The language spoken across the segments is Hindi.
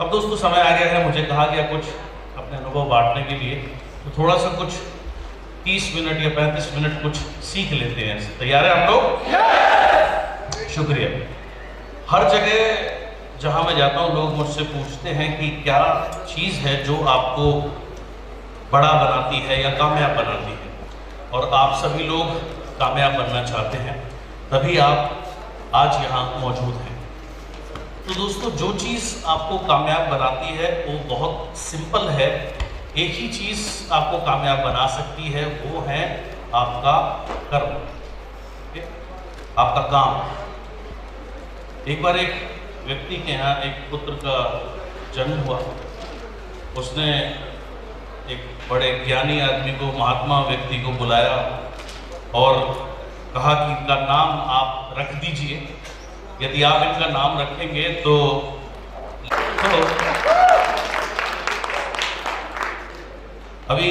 अब दोस्तों समय आ गया है, मुझे कहा गया कुछ अपने अनुभव बांटने के लिए, तो थोड़ा सा कुछ 30 मिनट या 35 मिनट कुछ सीख लेते हैं। तैयार है आप लोग? शुक्रिया। हर जगह जहाँ मैं जाता हूँ लोग मुझसे पूछते हैं कि क्या चीज़ है जो आपको बड़ा बनाती है या कामयाब बनाती है, और आप सभी लोग कामयाब बनना चाहते हैं, तभी आप आज यहाँ मौजूद हैं। तो दोस्तों, जो चीज़ आपको कामयाब बनाती है वो बहुत सिंपल है। एक ही चीज़ आपको कामयाब बना सकती है, वो है आपका कर्म, आपका काम। एक बार एक व्यक्ति के यहाँ एक पुत्र का जन्म हुआ। उसने एक बड़े ज्ञानी आदमी को, महात्मा व्यक्ति को बुलाया और कहा कि इनका नाम आप रख दीजिए, यदि आप इनका नाम रखेंगे तो अभी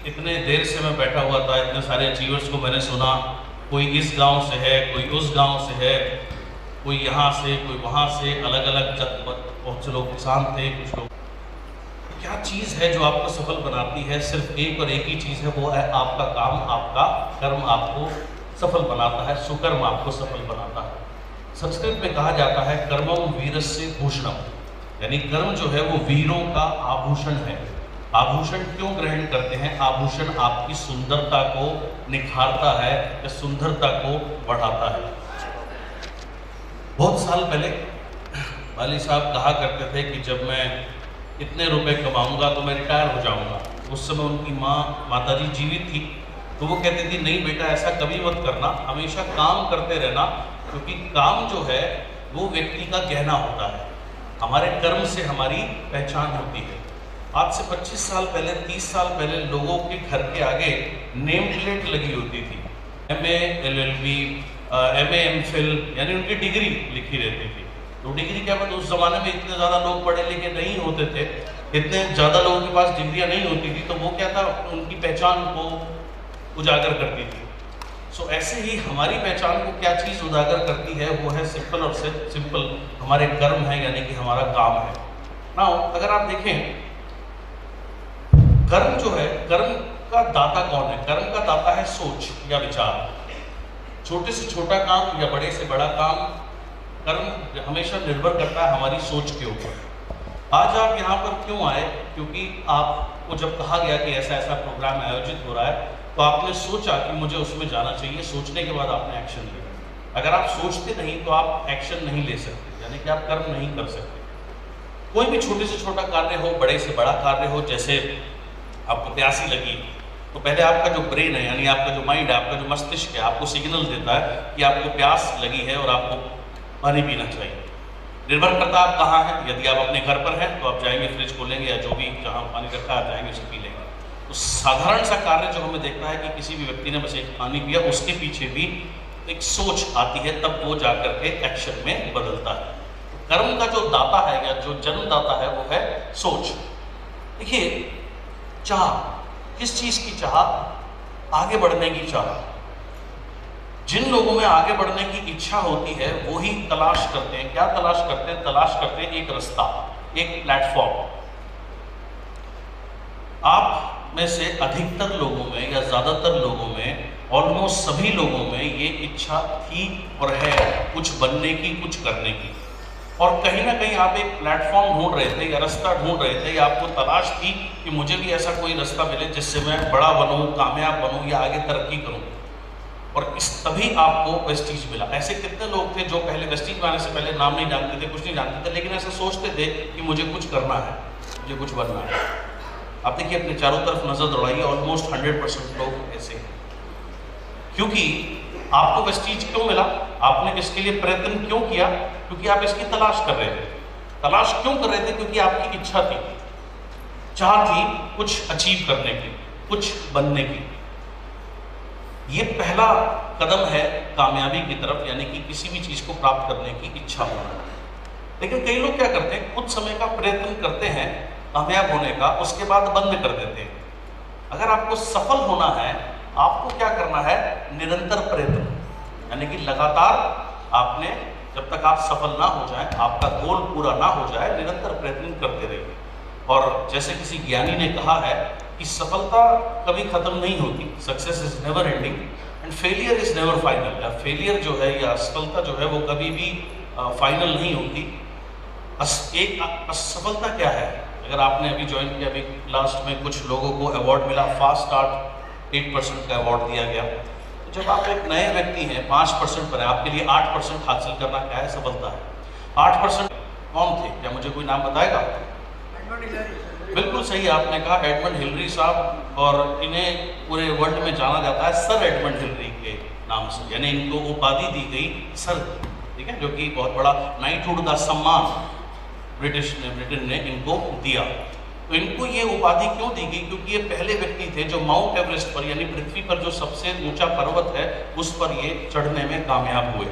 इतने देर से मैं बैठा हुआ था, इतने सारे अचीवर्स को मैंने सुना, कोई इस गांव से है, कोई उस गांव से है, कोई यहाँ से, कोई वहाँ से, अलग अलग बहुत से लोग किसान थे, कुछ लोग। क्या चीज़ है जो आपको सफल बनाती है? सिर्फ एक और एक ही चीज़ है, वो है आपका काम, आपका कर्म आपको सफल बनाता है, सुकर्म आपको सफल बनाता है। संस्कृत में कहा जाता है कर्मम वीरस्य भूषणम, यानी कर्म जो है वो वीरों का आभूषण है। आभूषण क्यों ग्रहण करते हैं? आभूषण आपकी सुंदरता को निखारता है या सुंदरता को बढ़ाता है। बहुत साल पहले वाली साहब कहा करते थे कि जब मैं इतने रुपए कमाऊंगा तो मैं रिटायर हो जाऊंगा। उस समय उनकी माताजी जीवित थी, तो वो कहती थी नहीं बेटा, ऐसा कभी मत करना, हमेशा काम करते रहना, क्योंकि काम जो है वो व्यक्ति का गहना होता है। हमारे कर्म से हमारी पहचान होती है। आज से 25 साल पहले, 30 साल पहले लोगों के घर के आगे नेम प्लेट लगी होती थी, MA LLB MA MPhil, यानी उनकी डिग्री लिखी रहती थी। तो डिग्री क्या बात, उस जमाने में इतने ज़्यादा लोग पढ़े लिखे नहीं होते थे, इतने ज़्यादा लोगों के पास डिग्रियाँ नहीं होती थी, तो वो क्या था, उनकी पहचान को उजागर करती थी। सो ऐसे ही हमारी पहचान को क्या चीज़ उजागर करती है, वो है सिंपल और सिंपल हमारे कर्म है, यानी कि हमारा काम है ना। अगर आप देखें, कर्म जो है, कर्म का दाता कौन है? कर्म का दाता है सोच या विचार। छोटे से छोटा काम या बड़े से बड़ा काम, कर्म हमेशा निर्भर करता है हमारी सोच के ऊपर। आज आप यहाँ पर क्यों आए? क्योंकि आपको जब कहा गया कि ऐसा ऐसा प्रोग्राम आयोजित हो रहा है, तो आपने सोचा कि मुझे उसमें जाना चाहिए। सोचने के बाद आपने एक्शन लिया। अगर आप सोचते नहीं तो आप एक्शन नहीं ले सकते, यानी कि आप कर्म नहीं कर सकते। कोई भी छोटे से छोटा कार्य हो, बड़े से बड़ा कार्य हो, जैसे आपको प्यासी लगी, तो पहले आपका जो ब्रेन है, यानी आपका जो माइंड है, आपका जो मस्तिष्क है, आपको सिग्नल देता है कि आपको प्यास लगी है और आपको पानी पीना चाहिए। निर्भर करता आप कहाँ हैं। यदि आप अपने घर पर हैं तो आप जाएंगे, फ्रिज खोलेंगे या जो भी जहाँ पानी रखा है आप जाएंगे, उसे पी लेंगे। तो साधारण सा कार्य जो हमें देखता है कि किसी भी व्यक्ति ने बस एक पानी पिया, उसके पीछे भी एक सोच आती है, तब वो जाकर के एक्शन में बदलता है। तो कर्म का जो दाता है या जो जन्मदाता है वो है सोच। देखिए, चाह, किस चीज की चाह? आगे बढ़ने की चाह। जिन लोगों में आगे बढ़ने की इच्छा होती है वो ही तलाश करते हैं। क्या तलाश करते हैं? तलाश करते हैं एक रास्ता, एक प्लेटफॉर्म। आप में से अधिकतर लोगों में या ज्यादातर लोगों में, ऑलमोस्ट सभी लोगों में ये इच्छा थी और है कुछ बनने की, कुछ करने की। और कहीं ना कहीं आप एक प्लेटफॉर्म ढूंढ रहे थे या रास्ता ढूंढ रहे थे, या आपको तलाश थी कि मुझे भी ऐसा कोई रास्ता मिले जिससे मैं बड़ा बनूं, कामयाब बनूं या आगे तरक्की करूं। और इस तभी आपको वेस्टीज मिला। ऐसे कितने लोग थे जो पहले वेस्टीज में आने से पहले नाम नहीं जानते थे, कुछ नहीं जानते थे, लेकिन ऐसा सोचते थे कि मुझे कुछ करना है, मुझे कुछ बनना है। आप देखिए, अपने चारों तरफ नजर दौड़ाइए, ऑलमोस्ट 100% लोग ऐसे हैं। क्योंकि आपको वेस्टीज क्यों मिला? आपने इसके लिए प्रयत्न क्यों किया? क्योंकि आप इसकी तलाश कर रहे थे। तलाश क्यों कर रहे थे? क्योंकि आपकी इच्छा थी, चाह थी कुछ अचीव करने की, कुछ बनने की। ये पहला कदम है कामयाबी की तरफ, यानी कि किसी भी चीज को प्राप्त करने की इच्छा होना। लेकिन कई लोग क्या करते हैं, कुछ समय का प्रयत्न करते हैं कामयाब होने का, उसके बाद बंद कर देते हैं। अगर आपको सफल होना है, आपको क्या करना है? निरंतर प्रयत्न, यानी कि लगातार आपने, जब तक आप सफल ना हो जाए, आपका गोल पूरा ना हो जाए, निरंतर प्रयत्न करते रहिए। और जैसे किसी ज्ञानी ने कहा है कि सफलता कभी खत्म नहीं होती, success is never ending and failure is never final. या फेलियर जो है या असफलता जो है वो कभी भी फाइनल नहीं होती। एक असफलता क्या है? अगर आपने अभी ज्वाइन किया, अभी लास्ट में कुछ लोगों को अवार्ड मिला, फास्ट स्टार्ट 8% का अवार्ड दिया गया। तो जब आप एक नए व्यक्ति हैं, 5% पर है, आपके लिए 8% हासिल करना क्या है? सफलता है। 8% कौन थे? क्या मुझे कोई नाम बताएगा? बिल्कुल सही आपने कहा, एडमंड हिलरी साहब। और इन्हें पूरे वर्ल्ड में जाना जाता है सर एडमंड हिलरी के नाम से, यानी इनको उपाधि दी गई सर, ठीक है, जो कि बहुत बड़ा नाइटहुड का सम्मान ब्रिटेन ने इनको दिया। तो इनको ये उपाधि क्यों दी गई? क्योंकि ये पहले व्यक्ति थे जो माउंट एवरेस्ट पर, यानी पृथ्वी पर जो सबसे ऊंचा पर्वत है, उस पर ये चढ़ने में कामयाब हुए।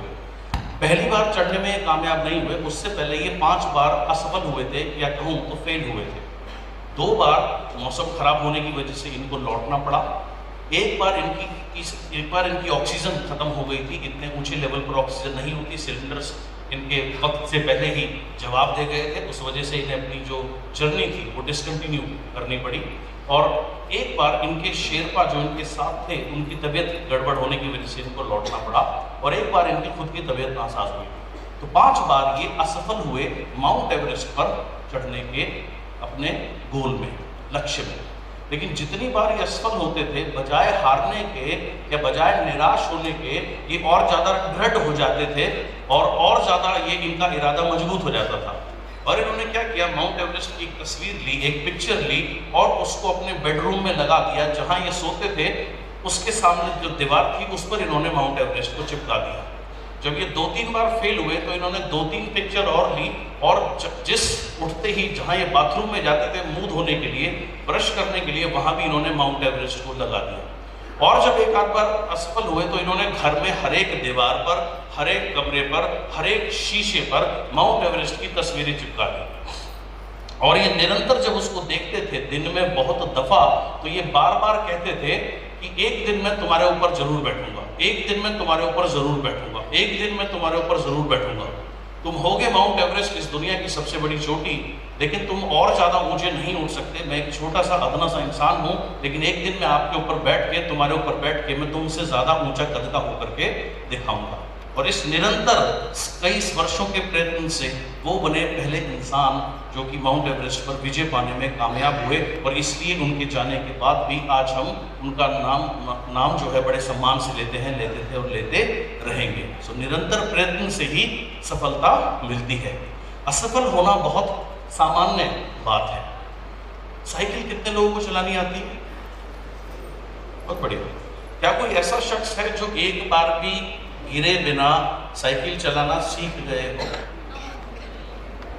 पहली बार चढ़ने में ये कामयाब नहीं हुए, उससे पहले ये 5 बार असफल हुए थे, या कहूँ तो फेल हुए थे। 2 बार मौसम खराब होने की वजह से इनको लौटना पड़ा। एक बार इनकी ऑक्सीजन खत्म हो गई थी, इतने ऊंचे लेवल पर ऑक्सीजन नहीं होती, सिलेंडर्स इनके वक्त से पहले ही जवाब दे गए थे, उस वजह से इन्हें अपनी जो जर्नी थी वो डिसकंटिन्यू करनी पड़ी। और एक बार इनके शेरपा जो इनके साथ थे, उनकी तबीयत गड़बड़ होने की वजह से इनको लौटना पड़ा, और एक बार इनकी खुद की तबीयत नासाज हुई। तो 5 बार ये असफल हुए माउंट एवरेस्ट पर चढ़ने के अपने गोल में, लक्ष्य में। लेकिन जितनी बार ये असफल होते थे, बजाय हारने के या बजाय निराश होने के, ये और ज़्यादा दृढ़ हो जाते थे और ज़्यादा ये इनका इरादा मजबूत हो जाता था। और इन्होंने क्या किया, माउंट एवरेस्ट की एक तस्वीर ली, एक पिक्चर ली और उसको अपने बेडरूम में लगा दिया। जहाँ ये सोते थे उसके सामने जो दीवार थी उस पर इन्होंने माउंट एवरेस्ट को चिपका दिया। जब ये 2-3 बार फेल हुए तो इन्होंने 2-3 पिक्चर और ली, और जिस उठते ही जहाँ ये बाथरूम में जाते थे मुंह धोने के लिए, ब्रश करने के लिए, वहाँ भी इन्होंने माउंट एवरेस्ट को लगा दिया। और जब एक आध बार असफल हुए तो इन्होंने घर में हर एक दीवार पर, हर एक कमरे पर, हर एक शीशे पर माउंट एवरेस्ट की तस्वीरें चिपका दी। और ये निरंतर जब उसको देखते थे, दिन में बहुत दफा, तो ये बार बार कहते थे कि एक दिन मैं तुम्हारे ऊपर जरूर बैठूंगा, एक दिन मैं तुम्हारे ऊपर जरूर बैठूंगा, एक दिन मैं तुम्हारे ऊपर जरूर बैठूंगा। तुम होगे माउंट एवरेस्ट, इस दुनिया की सबसे बड़ी चोटी, लेकिन तुम और ज़्यादा ऊंचे नहीं उठ सकते। मैं एक छोटा सा अदना सा इंसान हूँ, लेकिन एक दिन मैं आपके ऊपर बैठ के, तुम्हारे ऊपर बैठ के, मैं तुमसे ज़्यादा ऊंचा कद का होकर के दिखाऊंगा। और इस निरंतर कई वर्षों के प्रयत्न से वो बने पहले इंसान जो कि माउंट एवरेस्ट पर विजय पाने में कामयाब हुए। और इसलिए उनके जाने के बाद भी आज हम उनका नाम जो है बड़े सम्मान से लेते हैं, लेते थे और लेते रहेंगे। सो निरंतर प्रयत्न से ही सफलता मिलती है। असफल होना बहुत सामान्य बात है। साइकिल कितने लोगों को चलानी आती है? बहुत बढ़िया। क्या कोई ऐसा शख्स है जो एक बार भी गिरे बिना साइकिल चलाना सीख गए हो?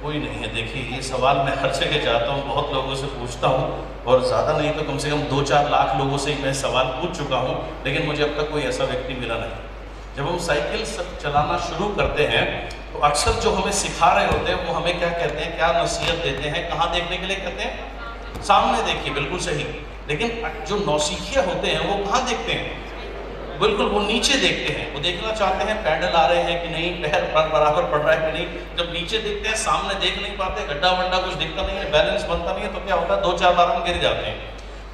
कोई नहीं है। देखिए, ये सवाल मैं हर जगह जाता हूँ, बहुत लोगों से पूछता हूँ, और ज़्यादा नहीं तो कम से कम 2-4 लाख लोगों से मैं सवाल पूछ चुका हूँ, लेकिन मुझे अब तक कोई ऐसा व्यक्ति मिला नहीं। जब हम साइकिल चलाना शुरू करते हैं तो अक्सर जो हमें सिखा रहे होते हैं वो हमें क्या कहते हैं, क्या नसीहत देते हैं, कहाँ देखने के लिए कहते हैं? सामने देखिए, बिल्कुल सही। लेकिन जो नौसिखिया होते हैं वो कहाँ देखते हैं? बिल्कुल, वो नीचे देखते हैं। वो देखना चाहते हैं पैडल आ रहे हैं कि नहीं, पैर बराबर पड़ रहा है कि नहीं। जब नीचे देखते हैं, सामने देख नहीं पाते, गड्ढा वड्ढा कुछ दिखता नहीं है, बैलेंस बनता नहीं है, तो क्या होता है, 2-4 बार हम गिर जाते हैं।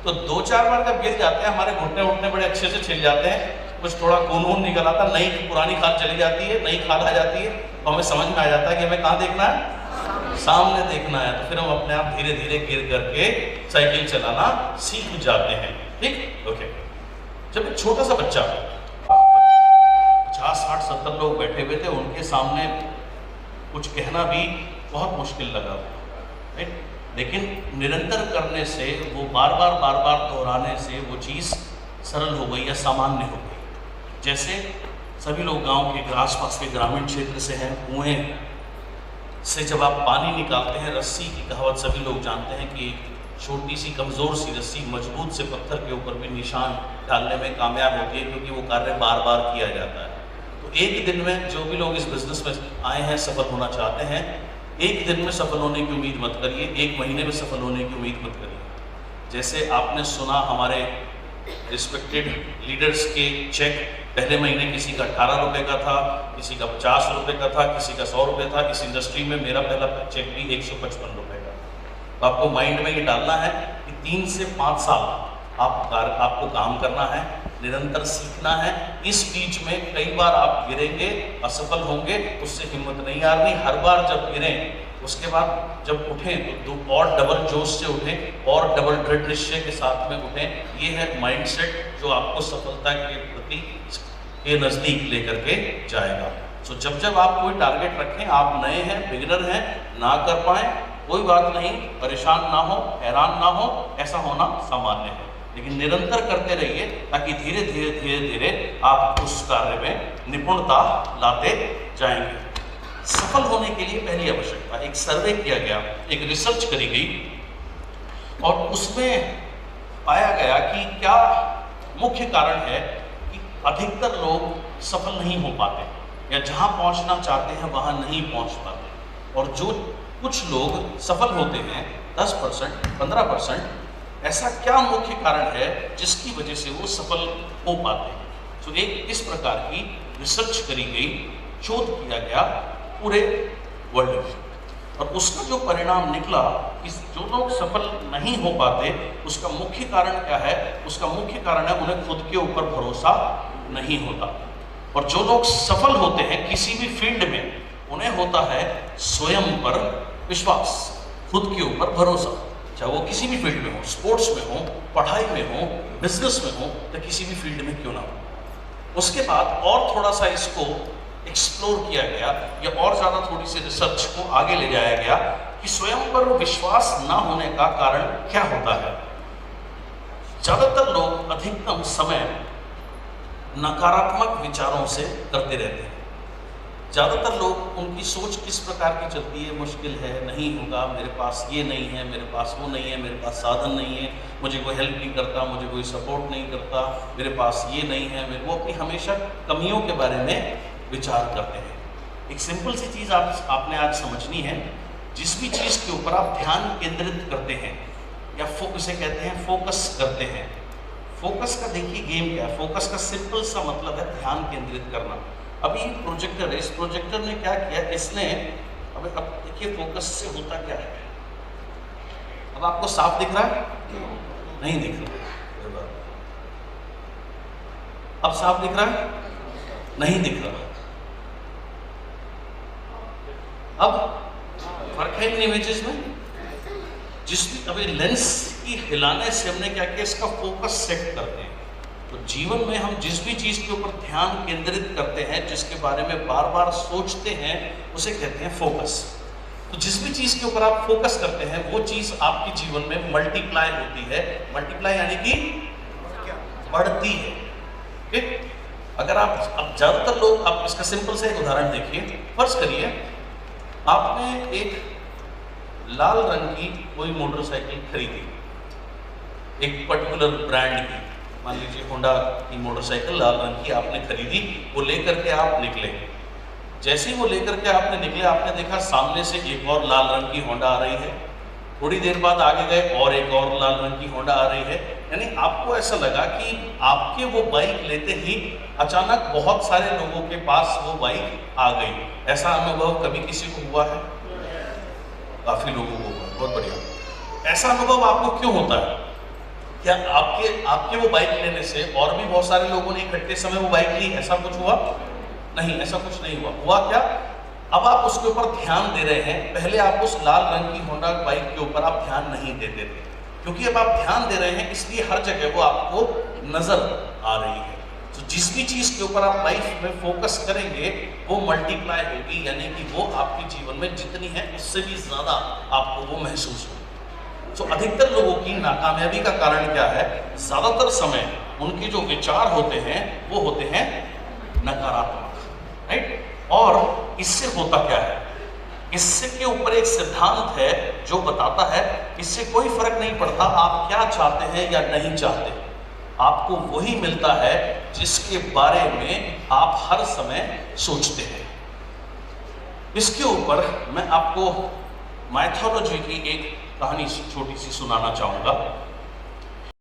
तो 2-4 बार जब गिर जाते हैं, हमारे घुटने उठने बड़े अच्छे से छिल जाते हैं, कुछ थोड़ा खून वून निकल आता, नई पुरानी खाल चली जाती है, नई खाल आ जाती है, तो हमें समझ में आ जाता है कि हमें कहाँ देखना है, सामने देखना है। तो फिर हम अपने आप धीरे धीरे गिर करके साइकिल चलाना सीख जाते हैं। ठीक, ओके। जब एक छोटा सा बच्चा, 50, 60, 70 लोग बैठे हुए थे, उनके सामने कुछ कहना भी बहुत मुश्किल लगा, राइट? लेकिन निरंतर करने से, वो बार बार दोहराने से वो चीज़ सरल हो गई या सामान्य हो गई। जैसे सभी लोग गांव के आसपास के ग्रामीण क्षेत्र से हैं, कुएं से जब आप पानी निकालते हैं, रस्सी की कहावत सभी लोग जानते हैं कि छोटी सी कमज़ोर सी रस्सी मजबूत से पत्थर के ऊपर भी निशान डालने में कामयाब होती है, क्योंकि वो कार्य बार बार किया जाता है। तो एक दिन में जो भी लोग इस बिज़नेस में आए हैं, सफल होना चाहते हैं, एक दिन में सफल होने की उम्मीद मत करिए, एक महीने में सफल होने की उम्मीद मत करिए। जैसे आपने सुना, हमारे रिस्पेक्टेड लीडर्स के चेक पहले महीने किसी का 18 रुपये का था, किसी का 50 रुपये का था, किसी का 100 रुपये था। इस इंडस्ट्री में मेरा पहला चेक भी 155 रुपये का। तो आपको माइंड में ये डालना है कि 3 से 5 साल आपको काम करना है, निरंतर सीखना है। इस बीच में कई बार आप गिरेंगे, असफल होंगे, उससे हिम्मत नहीं हारनी। हर बार जब गिरें उसके बाद जब उठें तो और डबल जोश से उठें और डबल दृढ़ निश्चय के साथ में उठें। ये है माइंडसेट जो आपको सफलता के प्रति के नज़दीक लेकर के जाएगा। सो जब जब आप कोई टारगेट रखें, आप नए हैं, बिगिनर हैं, ना कर पाए कोई बात नहीं, परेशान ना हो, हैरान ना हो, ऐसा होना सामान्य है, लेकिन निरंतर करते रहिए ताकि धीरे धीरे धीरे धीरे आप उस कार्य में निपुणता लाते जाएंगे। सफल होने के लिए पहली आवश्यकता, एक सर्वे किया गया, एक रिसर्च करी गई और उसमें पाया गया कि क्या मुख्य कारण है कि अधिकतर लोग सफल नहीं हो पाते या जहां पहुंचना चाहते हैं वहां नहीं पहुंच पाते, और जो कुछ लोग सफल होते हैं 10%, 15%, ऐसा क्या मुख्य कारण है जिसकी वजह से वो सफल हो पाते हैं। तो एक इस प्रकार की रिसर्च करी गई, शोध किया गया पूरे वर्ल्ड में, और उसका जो परिणाम निकला कि जो लोग सफल नहीं हो पाते उसका मुख्य कारण क्या है? उसका मुख्य कारण है उन्हें खुद के ऊपर भरोसा नहीं होता। और जो लोग सफल होते हैं किसी भी फील्ड में, उन्हें होता है स्वयं पर विश्वास, खुद के ऊपर भरोसा, चाहे वो किसी भी फील्ड में हो, स्पोर्ट्स में हो, पढ़ाई में हो, बिजनेस में हो, या किसी भी फील्ड में क्यों ना हो। उसके बाद और थोड़ा सा इसको एक्सप्लोर किया गया या और ज़्यादा थोड़ी सी रिसर्च को आगे ले जाया गया कि स्वयं पर विश्वास ना होने का कारण क्या होता है। ज़्यादातर लोग अधिकतम समय नकारात्मक विचारों से करते रहते हैं। ज़्यादातर लोग, उनकी सोच किस प्रकार की चलती है? मुश्किल है, नहीं होगा, मेरे पास ये नहीं है, मेरे पास वो नहीं है, मेरे पास साधन नहीं है, मुझे कोई हेल्प नहीं करता, मुझे कोई सपोर्ट नहीं करता, मेरे पास ये नहीं है, वो अपनी हमेशा कमियों के बारे में विचार करते हैं। एक सिंपल सी चीज़ आपने आज समझनी है, जिस भी चीज़ के ऊपर आप ध्यान केंद्रित करते हैं या इसे कहते हैं फोकस करते हैं। फोकस का देखिए गेम क्या है। फोकस का सिंपल सा मतलब है ध्यान केंद्रित करना। अभी प्रोजेक्टर है, इस प्रोजेक्टर ने क्या किया, इसने अब देखिए फोकस से होता क्या है। अब आपको साफ दिख रहा है? नहीं दिख रहा। अब साफ दिख रहा है? नहीं दिख रहा। अब फर्क है इन इमेजेस में। अभी लेंस की हिलाने से हमने क्या किया, इसका फोकस सेट करते हैं। तो जीवन में हम जिस भी चीज के ऊपर ध्यान केंद्रित करते हैं, जिसके बारे में बार बार सोचते हैं, उसे कहते हैं फोकस। तो जिस भी चीज के ऊपर आप फोकस करते हैं वो चीज आपके जीवन में मल्टीप्लाई होती है। मल्टीप्लाई यानी कि बढ़ती है। ठीक? अगर आप, अब ज्यादातर लोग, आप इसका सिंपल से एक उदाहरण देखिए। फर्ज करिए आपने एक लाल रंग की कोई मोटरसाइकिल खरीदी, एक पर्टिकुलर ब्रांड की, मान लीजिए होंडा की मोटरसाइकिल लाल रंग की आपने खरीदी। वो लेकर के आप निकले। जैसे ही वो लेकर के आपने निकले, आपने देखा सामने से एक और लाल रंग की होंडा आ रही है। थोड़ी देर बाद आगे गए और एक और लाल रंग की होंडा आ रही है। यानी आपको ऐसा लगा कि आपके वो बाइक लेते ही अचानक बहुत सारे लोगों के पास वो बाइक आ गई। ऐसा अनुभव कभी किसी को हुआ है? काफी लोगों को हुआ। बहुत बढ़िया। ऐसा अनुभव आपको क्यों होता है? क्या आपके वो बाइक लेने से और भी बहुत सारे लोगों ने इकट्ठे समय वो बाइक ली? ऐसा कुछ हुआ? नहीं, ऐसा कुछ नहीं हुआ। हुआ क्या? अब आप उसके ऊपर ध्यान दे रहे हैं। पहले आप उस लाल रंग की होंडा बाइक के ऊपर आप ध्यान नहीं देते थे, क्योंकि अब आप ध्यान दे रहे हैं, इसलिए हर जगह वो आपको नजर आ रही है। तो जिस भी चीज के ऊपर आप लाइफ में फोकस करेंगे वो मल्टीप्लाई होगी, यानी कि वो आपके जीवन में जितनी है उससे भी ज्यादा आपको वो महसूस होगी। तो अधिकतर लोगों की नाकामयाबी का कारण क्या है? ज्यादातर समय उनके जो विचार होते हैं वो होते हैं नकारात्मक, राइट? और इससे होता क्या है? इससे के ऊपर एक सिद्धांत है जो बताता है इससे कोई फर्क नहीं पड़ता आप क्या चाहते हैं या नहीं चाहते, आपको वही मिलता है जिसके बारे में आप हर समय सोचते हैं। इसके ऊपर मैं आपको माइथोलॉजी की एक कहानी छोटी सी सुनाना चाहूंगा।